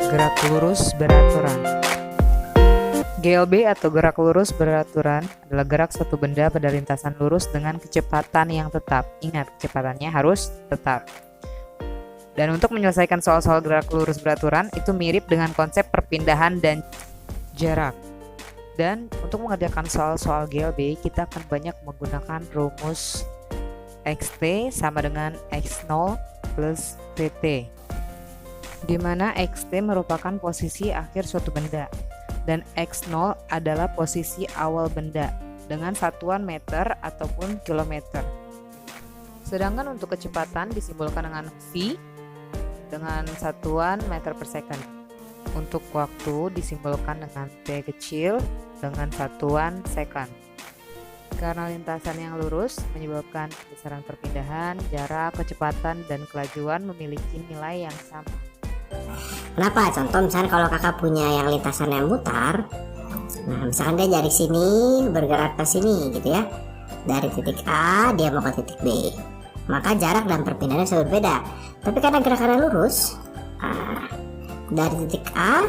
Gerak lurus beraturan. GLB atau gerak lurus beraturan adalah gerak suatu benda pada lintasan lurus dengan kecepatan yang tetap. Ingat, kecepatannya harus tetap. Dan untuk menyelesaikan soal-soal gerak lurus beraturan itu mirip dengan konsep perpindahan dan jarak. Dan untuk mengerjakan soal-soal GLB kita akan banyak menggunakan rumus XT sama dengan X0 plus PT, di mana XT merupakan posisi akhir suatu benda dan X0 adalah posisi awal benda dengan satuan meter ataupun kilometer. Sedangkan untuk kecepatan disimbolkan dengan V dengan satuan meter per second. Untuk waktu disimbolkan dengan T kecil dengan satuan second. Karena lintasan yang lurus menyebabkan besaran perpindahan, jarak, kecepatan, dan kelajuan memiliki nilai yang sama. Kenapa? Contoh misalnya kalau kakak punya yang lintasan yang mutar, nah misalkan dia dari sini bergerak ke sini gitu ya, dari titik A dia mau ke titik B, maka jarak dan perpindahannya sudah berbeda. Tapi karena gerakannya lurus, dari titik A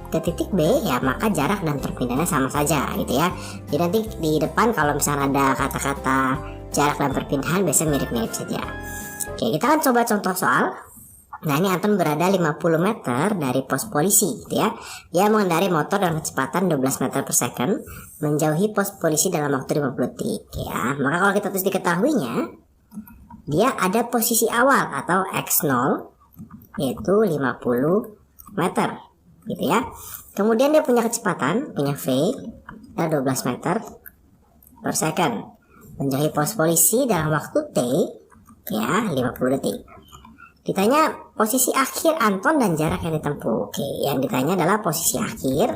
ke titik B ya, maka jarak dan perpindahannya sama saja gitu ya. Jadi nanti di depan kalau misalnya ada kata-kata jarak dan perpindahan biasanya mirip-mirip saja. Oke, kita akan coba contoh soal. Nah, ini Anton berada 50 meter dari pos polisi gitu ya. Dia mengendarai motor dengan kecepatan 12 meter per second menjauhi pos polisi dalam waktu 50 detik ya. Maka kalau kita terus diketahuinya, dia ada posisi awal atau X0 yaitu 50 meter gitu ya. Kemudian dia punya kecepatan, punya V 12 meter per second menjauhi pos polisi dalam waktu T ya 50 detik. Ditanya posisi akhir Anton dan jarak yang ditempuh. Oke, yang ditanya adalah posisi akhir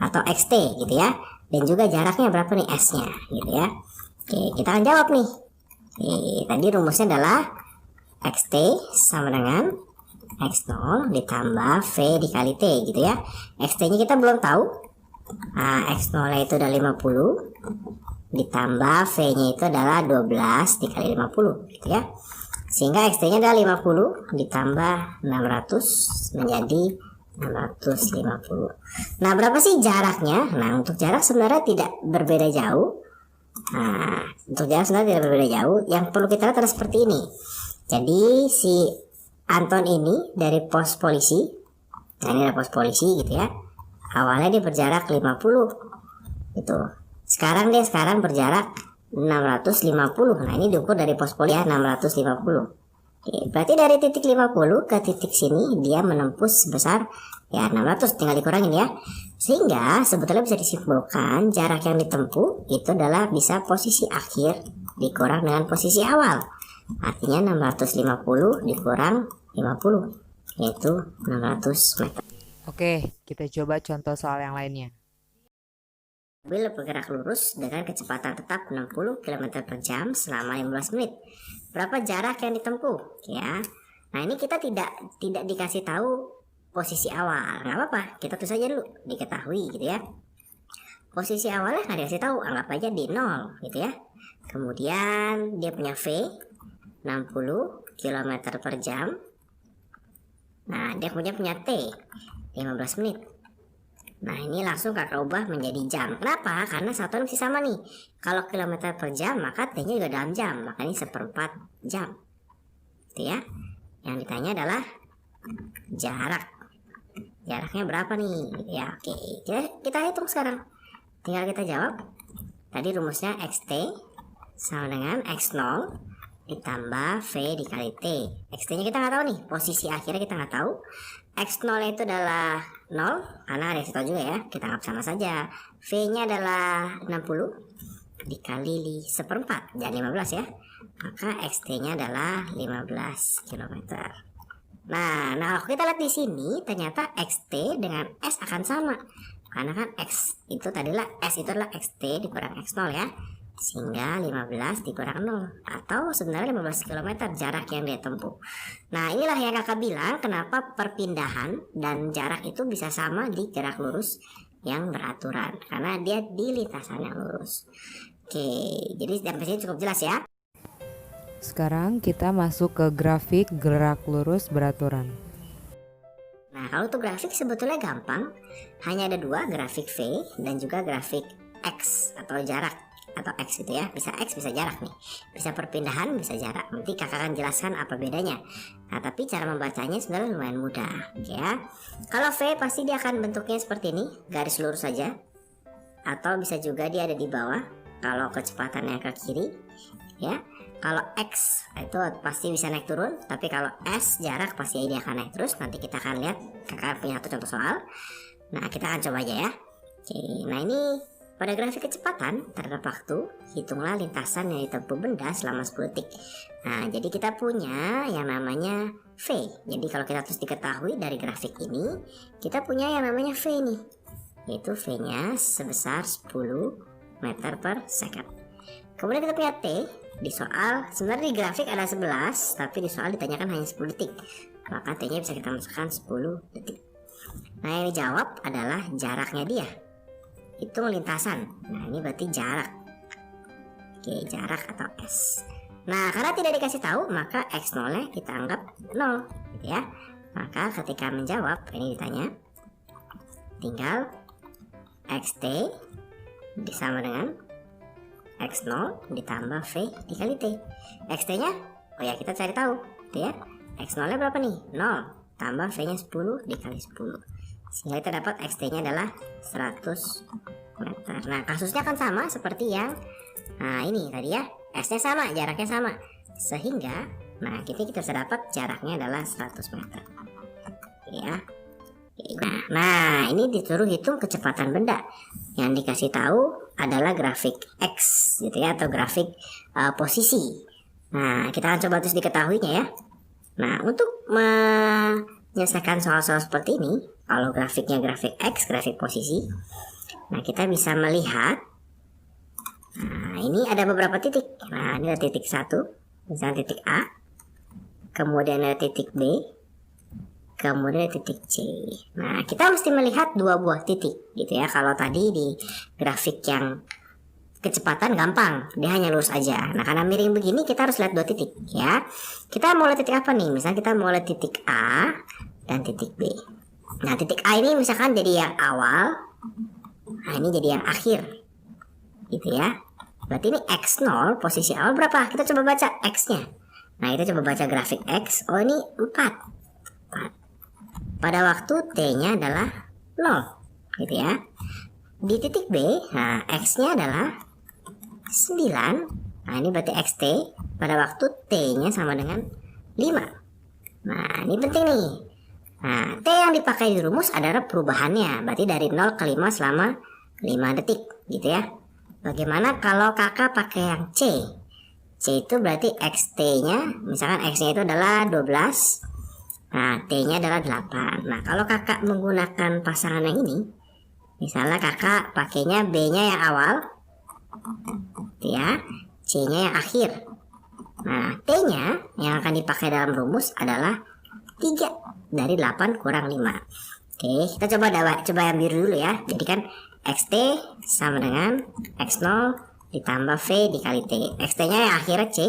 atau XT gitu ya. Dan juga jaraknya berapa nih S-nya gitu ya. Oke, kita akan jawab nih. Oke, tadi rumusnya adalah XT sama dengan X0 ditambah V dikali T gitu ya. XT-nya kita belum tahu. Nah, X0 itu udah 50 ditambah V-nya itu adalah 12 dikali 50 gitu ya. Sehingga XT-nya adalah 50 ditambah 600 menjadi 650. Nah, berapa sih jaraknya? Nah, untuk jarak sebenarnya tidak berbeda jauh. Nah, untuk jarak sebenarnya tidak berbeda jauh. Yang perlu kita lihat adalah seperti ini. Jadi, si Anton ini dari pos polisi. Nah, ini ada pos polisi gitu ya. Awalnya dia berjarak 50. Gitu. Sekarang berjarak 650. Nah, ini diukur dari pos polisi ya, 650. Oke, berarti dari titik 50 ke titik sini dia menempuh sebesar ya 600, tinggal dikurangin ya. Sehingga sebetulnya bisa disimpulkan jarak yang ditempuh itu adalah bisa posisi akhir dikurang dengan posisi awal. Artinya 650 dikurang 50 yaitu 600 meter. Oke, kita coba contoh soal yang lainnya. Mobil bergerak lurus dengan kecepatan tetap 60 km per jam selama 15 menit. Berapa jarak yang ditempuh? Ya. Nah, ini kita tidak dikasih tahu posisi awal. Nggak apa-apa, kita tulis saja dulu diketahui gitu ya. Posisi awalnya nggak dikasih tahu, anggap aja di 0 gitu ya. Kemudian dia punya V 60 km per jam. Nah, dia punya T 15 menit. Nah, ini langsung kakak ubah menjadi jam. Kenapa? Karena satuan masih sama nih. Kalau kilometer per jam, maka T-nya juga dalam jam. Maka ini 1/4 jam. Itu ya. Yang ditanya adalah jarak. Jaraknya berapa nih? Ya, oke. Kita hitung sekarang. Tinggal kita jawab. Tadi rumusnya XT sama dengan X0 ditambah V dikali T. XT-nya kita nggak tahu nih. Posisi akhirnya kita nggak tahu. X0 itu adalah 0 karena ada tahu juga ya, kita anggap sama saja. V-nya adalah 60 dikali 1/4 jangan 15 ya, maka XT-nya adalah 15 km. Nah, kalau kita lihat di sini ternyata XT dengan S akan sama karena kan X itu tadilah S itu adalah XT dikurang X0 ya, sehingga 15 dikurang 0 atau sebenarnya 15 km jarak yang dia tempuh. Nah, inilah yang kakak bilang kenapa perpindahan dan jarak itu bisa sama di gerak lurus yang beraturan karena dia di lintasan yang lurus. Oke, jadi sampai sini cukup jelas ya. Sekarang kita masuk ke grafik gerak lurus beraturan. Nah, kalau untuk grafik sebetulnya gampang. Hanya ada dua, grafik V dan juga grafik X atau jarak atau X gitu ya. Bisa X, bisa jarak nih. Bisa perpindahan, bisa jarak. Nanti kakak akan jelaskan apa bedanya. Nah, tapi cara membacanya sebenarnya lumayan mudah, ya. Kalau V pasti dia akan bentuknya seperti ini, garis lurus saja. Atau bisa juga dia ada di bawah kalau kecepatannya ke kiri, ya. Kalau X itu pasti bisa naik turun, tapi kalau S jarak pasti dia akan naik terus. Nanti kita akan lihat, kakak punya satu contoh soal. Nah, kita akan coba aja ya. Oke, nah ini pada grafik kecepatan terhadap waktu, hitunglah lintasan yang ditempuh benda selama 10 detik. Nah, jadi kita punya yang namanya V. Jadi kalau kita terus diketahui dari grafik ini, kita punya yang namanya V nih, yaitu V-nya sebesar 10 meter per second. Kemudian kita punya T. Di soal, sebenarnya di grafik ada 11, tapi di soal ditanyakan hanya 10 detik. Maka T-nya bisa kita masukkan 10 detik. Nah, yang dijawab adalah jaraknya dia. Hitung lintasan. Nah, ini berarti jarak. Oke, jarak atau S. Nah, karena tidak dikasih tahu, maka X0-nya kita anggap 0, gitu ya. Maka ketika menjawab, ini ditanya, tinggal XT sama dengan X0 ditambah V dikali T. XT-nya, oh ya kita cari tahu, gitu ya. X0-nya berapa nih? 0 tambah V-nya 10 dikali 10. Sehingga kita dapat XT-nya adalah 100 meter. Nah, kasusnya kan sama seperti yang ini tadi ya. S-nya sama, jaraknya sama. Sehingga, nah kita bisa dapat jaraknya adalah 100 meter. Ya. Nah, ini disuruh hitung kecepatan benda. Yang dikasih tahu adalah grafik X gitu ya, atau grafik posisi. Nah, kita akan coba terus diketahuinya ya. Nah, untuk menyelesaikan soal-soal seperti ini, kalau grafiknya grafik X, grafik posisi, nah kita bisa melihat, nah ini ada beberapa titik. Nah, ini ada titik 1, misalnya titik A, kemudian ada titik B, kemudian titik C. Nah, kita mesti melihat dua buah titik gitu ya. Kalau tadi di grafik yang kecepatan gampang, dia hanya lurus aja. Nah, karena miring begini kita harus lihat dua titik ya. Kita mau lihat titik apa nih? Misalnya kita mau lihat titik A dan titik B. Nah, titik A ini misalkan jadi yang awal. Nah, ini jadi yang akhir. Gitu ya. Berarti ini X0 posisi awal berapa? Kita coba baca X-nya. Nah, kita coba baca grafik X. Oh, ini 4. Pada waktu T-nya adalah 0, gitu ya. Di titik B, nah X-nya adalah 9. Nah, ini berarti XT pada waktu T-nya sama dengan 5. Nah, ini penting nih. Nah, T yang dipakai di rumus adalah perubahannya, berarti dari 0 ke 5 selama 5 detik, gitu ya. Bagaimana kalau kakak pakai yang C? C itu berarti XT-nya, misalkan X-nya itu adalah 12. Nah, T-nya adalah 8. Nah, kalau kakak menggunakan pasangan yang ini, misalnya kakak pakainya B-nya yang awal, ya, C-nya yang akhir. Nah, T-nya yang akan dipakai dalam rumus adalah 3 dari 8 kurang 5. Oke, kita coba yang biru dulu ya. Jadi kan XT sama dengan X0 ditambah V dikali T. XT-nya yang akhirnya C,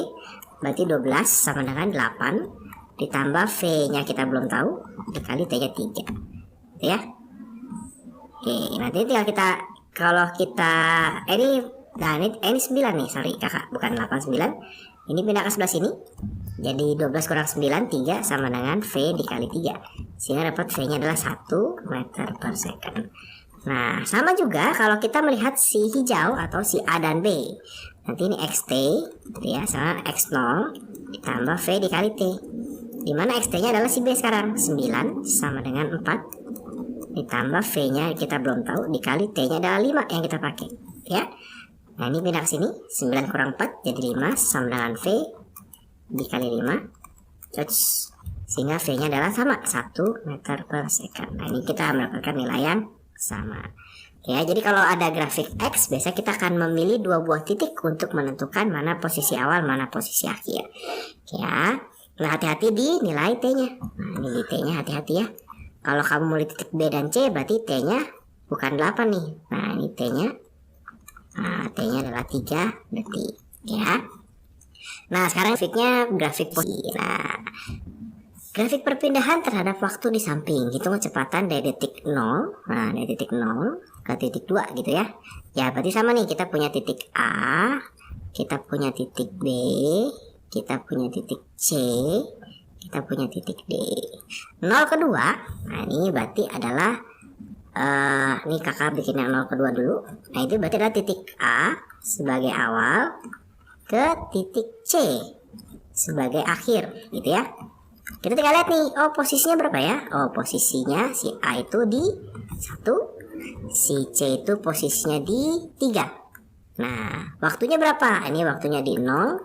berarti 12 sama dengan 8. Ditambah V-nya kita belum tahu dikali T-nya 3 ya. Oke, nanti tinggal kita, kalau kita ini 9 nih, sorry kakak, bukan 8, 9. Ini pindah ke sebelah sini, jadi 12 kurang 9, 3 sama dengan V dikali 3, sehingga dapat V-nya adalah 1 meter per second. Nah, sama juga kalau kita melihat si hijau atau si A dan B. Nanti ini XT ya, sama X0 ditambah V dikali T. Dimana XT-nya adalah si B sekarang, 9 sama dengan 4 ditambah V-nya kita belum tahu dikali T-nya adalah 5 yang kita pakai ya. Nah, ini pindah ke sini, 9 kurang 4 jadi 5 sama dengan V dikali 5, sehingga V-nya adalah sama 1 meter per second. Nah, ini kita mendapatkan nilai yang sama ya. Jadi kalau ada grafik X, biasanya kita akan memilih dua buah titik untuk menentukan mana posisi awal, mana posisi akhir ya. Nah, hati-hati di nilai T-nya. Nah, ini di T-nya hati-hati ya. Kalau kamu mulai titik B dan C, berarti T-nya bukan 8 nih. Nah, ini T-nya. Nah, T-nya adalah 3 detik ya. Nah, sekarang grafik posisi. Nah, Grafik perpindahan terhadap waktu di samping. Hitung kecepatan dari detik 0. Nah, dari titik 0 ke titik 2 gitu ya. Ya, berarti sama nih. Kita punya titik A, kita punya titik B, kita punya titik C, kita punya titik D. 0 ke 2. Nah, ini berarti adalah ini kakak bikin yang 0 ke 2 dulu. Nah, itu berarti adalah titik A sebagai awal ke titik C sebagai akhir gitu ya. Kita tinggal lihat nih, oh posisinya berapa ya? Oh posisinya si A itu di 1, si C itu posisinya di 3. Nah waktunya berapa? Ini waktunya di 0,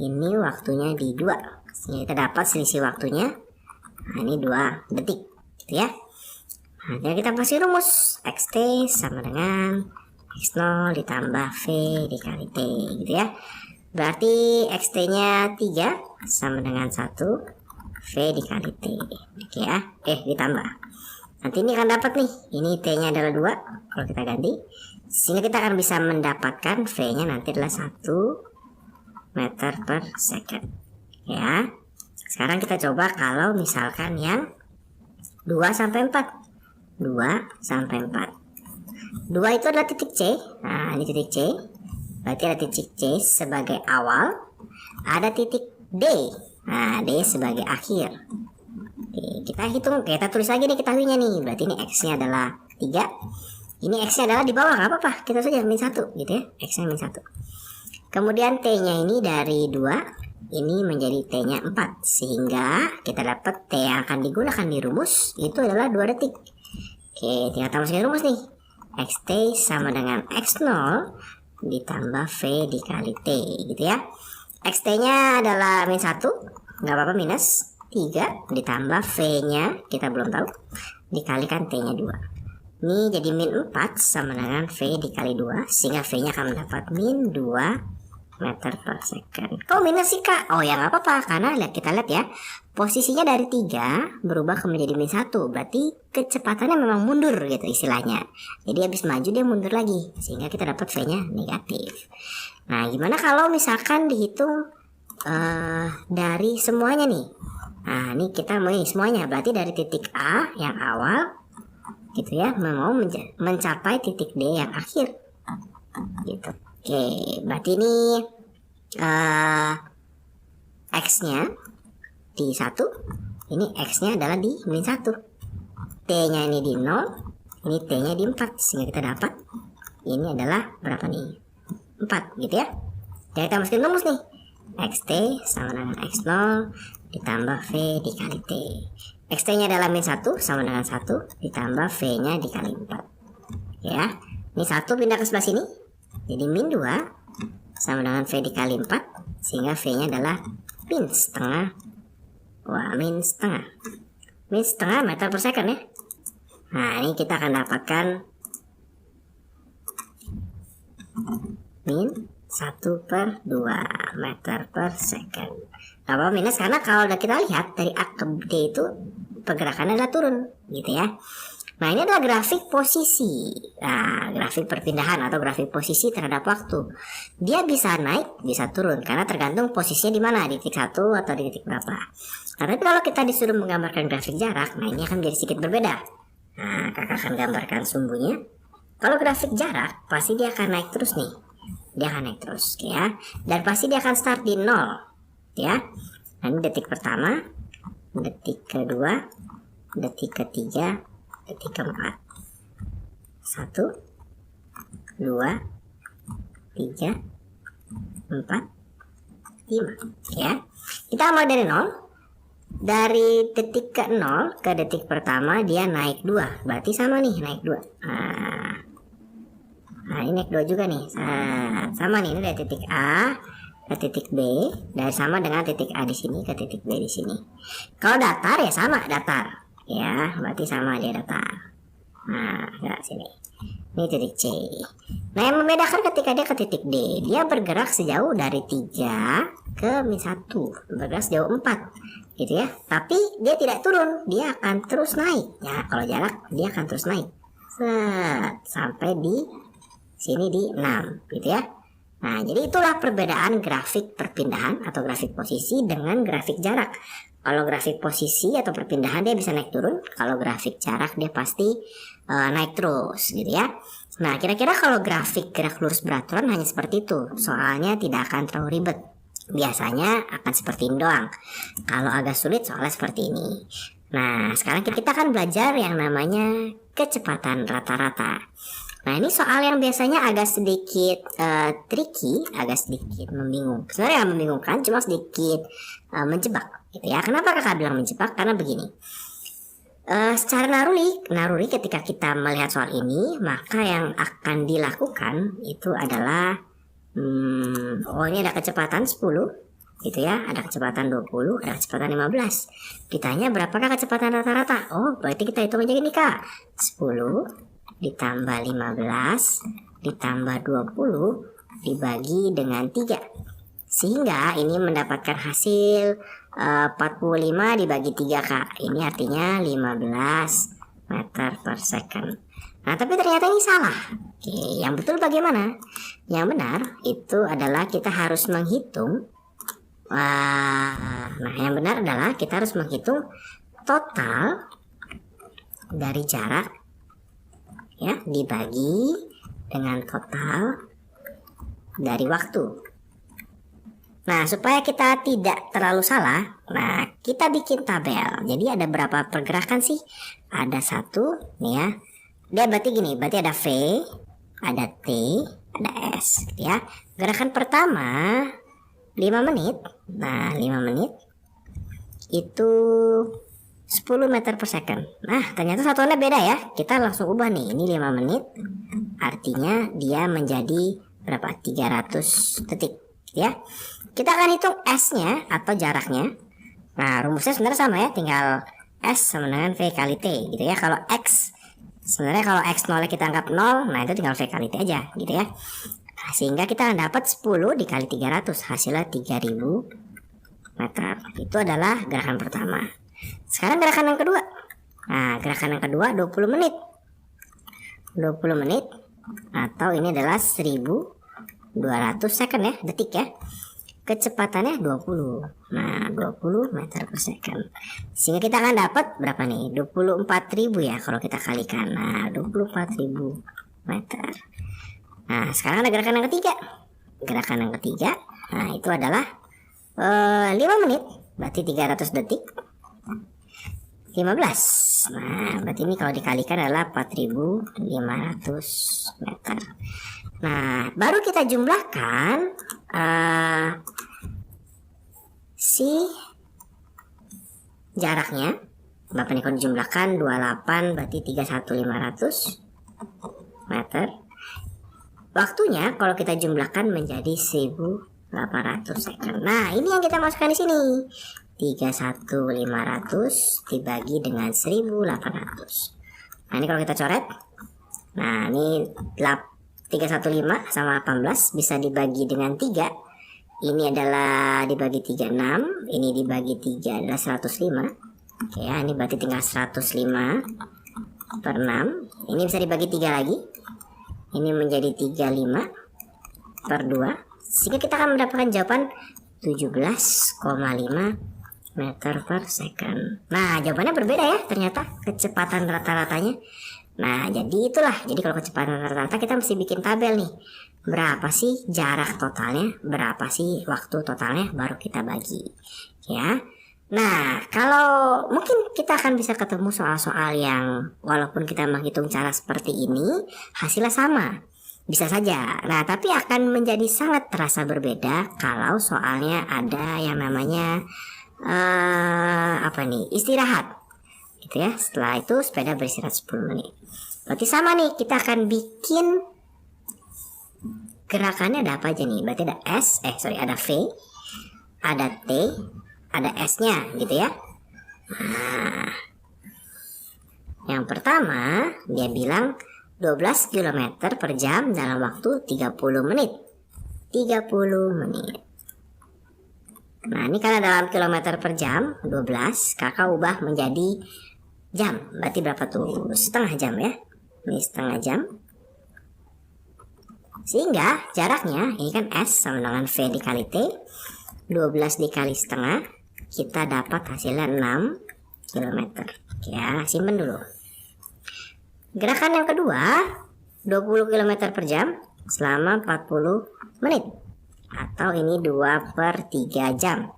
ini waktunya di 2. Sehingga kita dapat selisih waktunya, nah ini 2 detik gitu ya. Nah jadi kita kasih rumus XT sama dengan X0 ditambah V dikali T gitu ya. Berarti XT nya 3 sama dengan 1 V dikali T, oke ya, ditambah. Nanti ini akan dapat nih, ini T nya adalah 2, kalau kita ganti. Sehingga kita akan bisa mendapatkan V nya nanti adalah 1 meter per second. Ya, sekarang kita coba kalau misalkan yang 2 sampai 4. 2 sampai 4. 2 itu adalah titik C, nah ini titik C. Berarti ada titik C sebagai awal, ada titik D. Nah, D sebagai akhir. Oke, kita hitung, kita tulis lagi nih ketahuinya nih. Berarti ini X-nya adalah 3. Ini X-nya adalah di bawah, nggak apa-apa. Kita saja min 1 gitu ya. X-nya min 1. Kemudian T-nya ini dari 2, ini menjadi T-nya 4. Sehingga kita dapat T yang akan digunakan di rumus itu adalah 2 detik. Oke, tinggal tambahkan rumus nih. XT sama dengan X0 ditambah V dikali T gitu ya. XT nya adalah min 1, nggak apa-apa, minus 3 ditambah V nya kita belum tahu dikalikan T nya 2. Ini jadi min 4 sama dengan V dikali 2, sehingga V nya akan mendapat min 2 meter per second. Kok minus sih kak? Oh ya nggak apa-apa, karena kita lihat ya, posisinya dari 3 berubah ke menjadi min 1, berarti kecepatannya memang mundur gitu istilahnya. Jadi habis maju dia mundur lagi, sehingga kita dapat V nya negatif. Nah gimana kalau misalkan dihitung dari semuanya nih. Nah ini kita mau semuanya, berarti dari titik A yang awal gitu ya, mau mencapai titik D yang akhir gitu. Oke, berarti ini X nya di 1, ini X nya adalah di min 1, T nya ini di 0, ini T nya di 4, sehingga kita dapat ini adalah berapa nih, 4 gitu ya. Dan kita masukin rumus nih, XT sama dengan X0 ditambah V dikali T. XT nya adalah min 1 sama dengan 1 ditambah V nya dikali 4 ya. Ini 1 pindah ke sebelah sini, jadi min 2 sama dengan V dikali 4, sehingga V nya adalah min setengah. Wah, min setengah meter per second ya. Nah ini kita akan dapatkan min 1/2 meter per second. Gak apa-apa minus, karena kalau udah kita lihat dari A ke D itu pergerakannya adalah turun gitu ya. Nah ini adalah grafik posisi, grafik perpindahan atau grafik posisi terhadap waktu. Dia bisa naik, bisa turun karena tergantung posisinya di mana, di titik 1 atau di titik berapa. Nah tapi kalau kita disuruh menggambarkan grafik jarak, nah ini akan jadi sedikit berbeda. Nah kakak akan gambarkan sumbunya. Kalau grafik jarak pasti dia akan naik terus nih, dia akan naik terus ya, dan pasti dia akan start di 0 ya. Nah ini detik pertama, detik kedua, detik ketiga, detik keempat, 1, 2, 3, 4, 5 ya. Kita mulai dari 0. Dari detik ke 0 ke detik pertama dia naik 2, berarti sama nih, naik 2. Nah ini naik 2 juga nih, sama nih, ini dari titik A ke titik B, dan sama dengan titik A di sini ke titik B di sini. Kalau datar ya sama, datar ya, berarti sama, dia datar. Nah ya sini, ini titik C. Nah yang membedakan ketika dia ke titik D, dia bergerak sejauh dari 3 ke min 1, bergerak sejauh 4 gitu ya, tapi dia tidak turun, dia akan terus naik ya. Kalau jarak dia akan terus naik sampai di sini di 6 gitu ya. Nah jadi itulah perbedaan grafik perpindahan atau grafik posisi dengan grafik jarak. Kalau grafik posisi atau perpindahan dia bisa naik turun, kalau grafik jarak dia pasti naik terus gitu ya. Nah, kira-kira kalau grafik gerak lurus beraturan hanya seperti itu, soalnya tidak akan terlalu ribet. Biasanya akan seperti ini doang. Kalau agak sulit soalnya seperti ini. Nah, sekarang kita akan belajar yang namanya kecepatan rata-rata. Nah, ini soal yang biasanya agak sedikit tricky, agak sedikit membingungkan. Sebenarnya nggak membingungkan, cuma sedikit menjebak gitu ya. Kenapa kakak bilang menjebak? Karena begini. Secara naruri ketika kita melihat soal ini, maka yang akan dilakukan itu adalah ini ada kecepatan 10 gitu ya, ada kecepatan 20, ada kecepatan 15. Ditanya berapakah kecepatan rata-rata? Oh, berarti kita hitung aja gini kak, 10 ditambah 15 ditambah 20 dibagi dengan 3, sehingga ini mendapatkan hasil 45 dibagi 3 kak. Ini artinya 15 meter per second. Nah, tapi ternyata ini salah. Oke, yang betul bagaimana? Yang benar itu adalah kita harus menghitung. Nah, yang benar adalah kita harus menghitung total dari jarak ya dibagi dengan total dari waktu. Nah, supaya kita tidak terlalu salah, nah kita bikin tabel. Jadi ada berapa pergerakan sih? Ada 1 nih ya. Dia berarti gini, berarti ada V, ada T, ada S gitu ya. Gerakan pertama 5 menit. Nah, 5 menit itu 10 meter per second. Nah, ternyata satuannya beda ya. Kita langsung ubah nih. Ini 5 menit. Artinya dia menjadi berapa? 300 detik ya. Kita akan hitung S-nya atau jaraknya. Nah, rumusnya sebenarnya sama ya.Tinggal S sama dengan V kali T gitu ya. Kalau X, sebenarnya kalau X0 kita anggap 0, nah itu tinggal V kali T aja gitu ya. Nah, sehingga kita akan dapat 10 dikali 300, hasilnya 3000 meter. Itu adalah gerakan pertama. Sekarang gerakan yang kedua. Nah, gerakan yang kedua 20 menit. 20 menit atau ini adalah 1200 second ya, detik ya. Kecepatannya 20. Nah, 20 meter per second. Sehingga kita akan dapat berapa nih? 24.000 ya kalau kita kalikan. Nah, 24.000 meter. Nah, sekarang ada gerakan yang ketiga. Gerakan yang ketiga, nah itu adalah 5 menit, berarti 300 detik. 15. Nah, berarti ini kalau dikalikan adalah 4.500 meter. Nah, baru kita jumlahkan si jaraknya. Bapak ini kalau dijumlahkan 28 berarti 31.500 meter. Waktunya kalau kita jumlahkan menjadi 1.800 second. Nah, ini yang kita masukkan di sini. 31.500 dibagi dengan 1.800. Nah, ini kalau kita coret. Nah, ini 315 sama 18 bisa dibagi dengan 3. Ini adalah dibagi 36, ini dibagi 3 adalah 105. Oke ya, ini berarti tinggal 105 per 6. Ini bisa dibagi 3 lagi. Ini menjadi 35 per 2. Sehingga kita akan mendapatkan jawaban 17,5 meter per second. Nah, jawabannya berbeda ya ternyata kecepatan rata-ratanya. Nah, jadi itulah. Jadi kalau kecepatan rata-rata kita mesti bikin tabel nih. Berapa sih jarak totalnya? Berapa sih waktu totalnya? Baru kita bagi. Ya. Nah, kalau mungkin kita akan bisa ketemu soal-soal yang walaupun kita menghitung cara seperti ini, hasilnya sama. Bisa saja. Nah, tapi akan menjadi sangat terasa berbeda kalau soalnya ada yang namanya istirahat. Gitu ya. Setelah itu sepeda beristirahat 10 menit. Berarti sama nih, kita akan bikin gerakannya ada apa aja nih? Berarti ada ada V, ada T, ada S-nya gitu ya. Nah, yang pertama dia bilang 12 km per jam dalam waktu 30 menit. 30 menit. Nah, ini karena dalam kilometer per jam 12, kakak ubah menjadi jam. Berarti berapa tuh? Setengah jam ya. Ini setengah jam. Sehingga jaraknya ini kan S sama dengan V dikali T. 12 dikali setengah kita dapat hasilnya 6 km. Ya, simpen dulu. Gerakan yang kedua, 20 km per jam selama 40 menit. Atau ini 2/3 jam.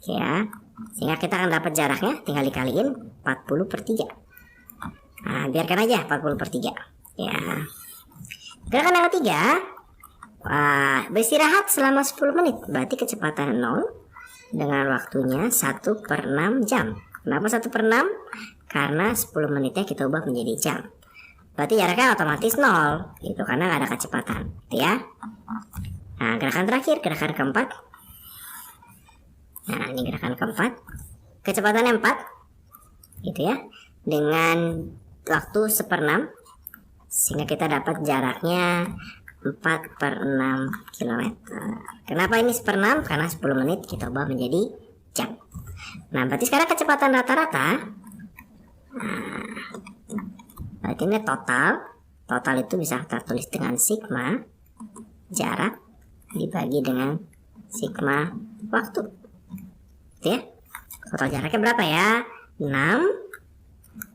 Ya, sehingga kita akan dapat jaraknya tinggal dikaliin 40/3. Nah, biarkan aja 40/3. Ya. Gerakan yang ketiga, beristirahat selama 10 menit. Berarti kecepatan 0 dengan waktunya 1/6 jam. Kenapa 1/6? Karena 10 menitnya kita ubah menjadi jam. Berarti jaraknya otomatis 0 gitu, karena nggak ada kecepatan gitu ya. Nah, gerakan terakhir, gerakan keempat. Nah, ini gerakan keempat, kecepatannya 4 gitu ya, dengan waktu 1/6, sehingga kita dapat jaraknya 4/6 km. Kenapa ini 1/6? Karena 10 menit kita ubah menjadi jam. Nah, berarti sekarang kecepatan rata-rata, berarti ini total itu bisa tertulis dengan sigma jarak dibagi dengan sigma waktu. Gitu ya. Total jaraknya berapa ya? 6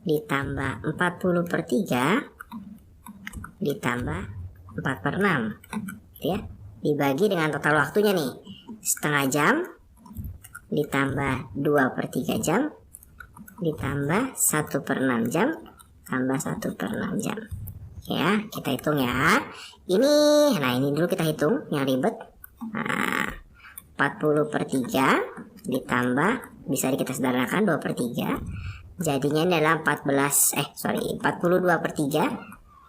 ditambah 40/3 ditambah 4/6 gitu ya, dibagi dengan total waktunya nih, setengah jam ditambah 2/3 jam ditambah 1/6 jam tambah 1/6 jam. Ya, kita hitung ya. Ini dulu kita hitung yang ribet. 40/3 ditambah, bisa kita sederhanakan 2/3, jadinya ini adalah 42/3,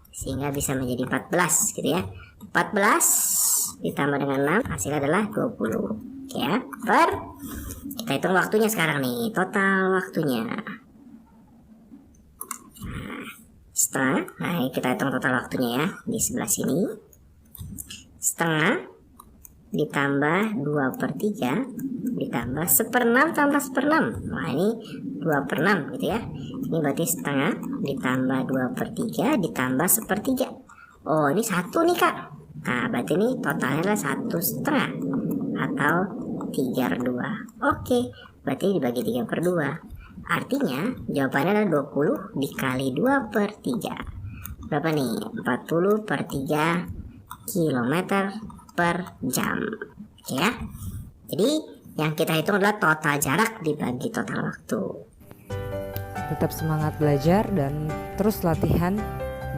sehingga bisa menjadi 14 gitu ya. 14 ditambah dengan 6 hasilnya adalah 20 ya. Kita hitung waktunya sekarang nih, total waktunya. Nah, kita hitung total waktunya ya, di sebelah sini. Setengah ditambah 2/3 ditambah 1/6 tambah 1/6. Nah, ini 2/6 gitu ya. Ini berarti setengah ditambah 2/3 ditambah 1/3. Oh, ini 1 nih Kak. Nah, berarti ini totalnya adalah 1/2 atau 3/2. Oke, berarti dibagi 3/2. Artinya jawabannya adalah 20 dikali 2/3. Berapa nih? 40/3 km per jam ya. Jadi yang kita hitung adalah total jarak dibagi total waktu. Tetap semangat belajar dan terus latihan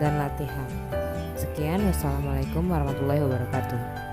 dan latihan. Sekian, wassalamualaikum warahmatullahi wabarakatuh.